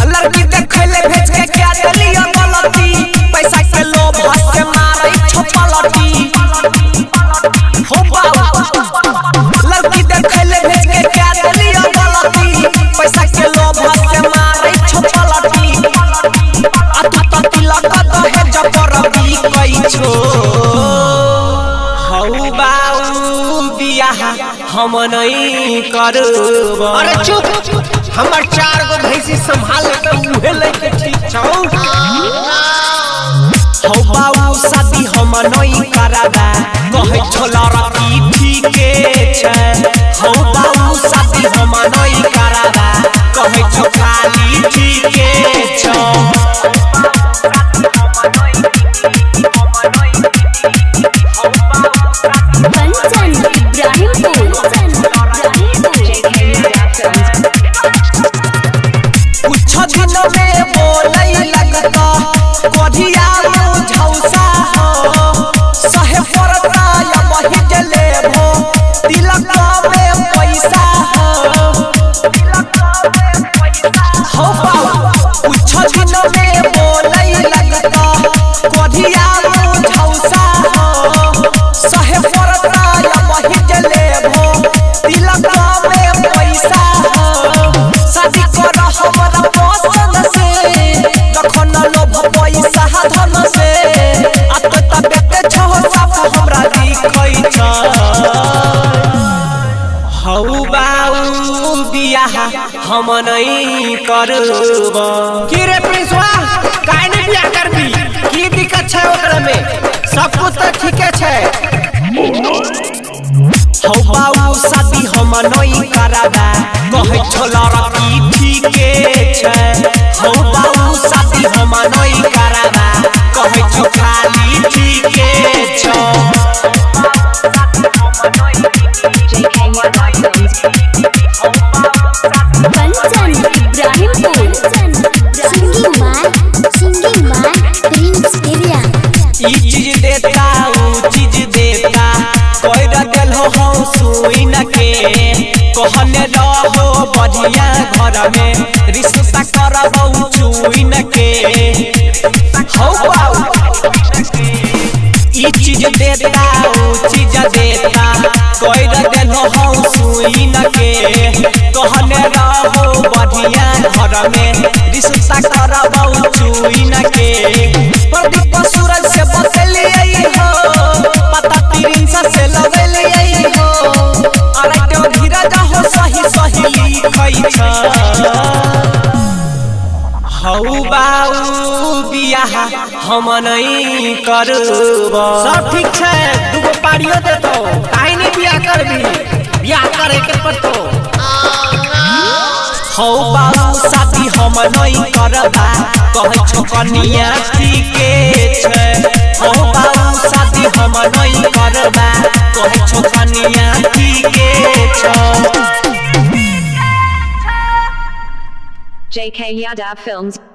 लड़की देखले भेज के क्या दलिया गलती पैसा के लोभ से मारे छपलटी हो बाबू लड़की देखले भेज के क्या दलिया गलती पैसा के लोभ से मारे छपलटी आ तू तो तिलक दहेज पर भी कई छो हौ बाऊ बियाह हम नहीं करब। अरे चुप हमर 4 गो भैंसी संभाल के उहे लेके ठीक छौ। हौ बाऊ शादी हम नहीं कराबा कहे छोला रखी ठीके छै। हौ बाऊ शादी हम नहीं कराबा कहे छो खाली ठीके छौ। कुछ दिन में बोलै लगता कढ़िया झौसा हो सहे पड़ता या वही जले भो तिलक में पैसा हो बाबू कुछ दिन में बोलै लगता कढ़िया झौसा हो सहे पड़ता या वही जले भो तिलक में पैसा शादी कर हमरा पसंद से जखन लोभ पैसा धन से आ तो तबेते छो सब हमरा दिखै छ। हौ बाऊ बियाह हम नहीं करब। की रे प्रिंसवा काहे नहीं बियाह करबी की दिक्कत छै ओकरा में सब कुछ तो ठीके छै। हौ बाऊ शादी हम नहीं कराबा कहे छोला रखी ठीके छै। हौ बाऊ शादी हम नहीं कराबा कहे छो खाली ठीके छौ। ई चीज देता ऊ चीज देता कोई रखल हो हम सुइन के कहने रहो बढ़िया घर में रिश्ता करबौ चुइन के। हौ बाऊ ई चीज देता ऊ चीज देता कोई रखल हो हम सुइन के कहने रहो बढ़िया घर में रिश्ता करबौ चुइन के। प्रदीप सूरज से बतलिए हो पता प्रिंस से लगलिए हो अरे तो धीरज हो सही सही लिखै छ। हौ बाऊ बियाह हम नहीं करब। सब ठीक छै दूगो पाड़ियो देतो काहे नहीं बियाह करबी बियाह करे के पड़तो। हौ बाऊ शादी हम नहीं करबा कहे छो कनिया ठीके छै। हौ बाऊ शादी हम नहीं करबा कहे छो कनिया ठीके छै। JK Yadav Films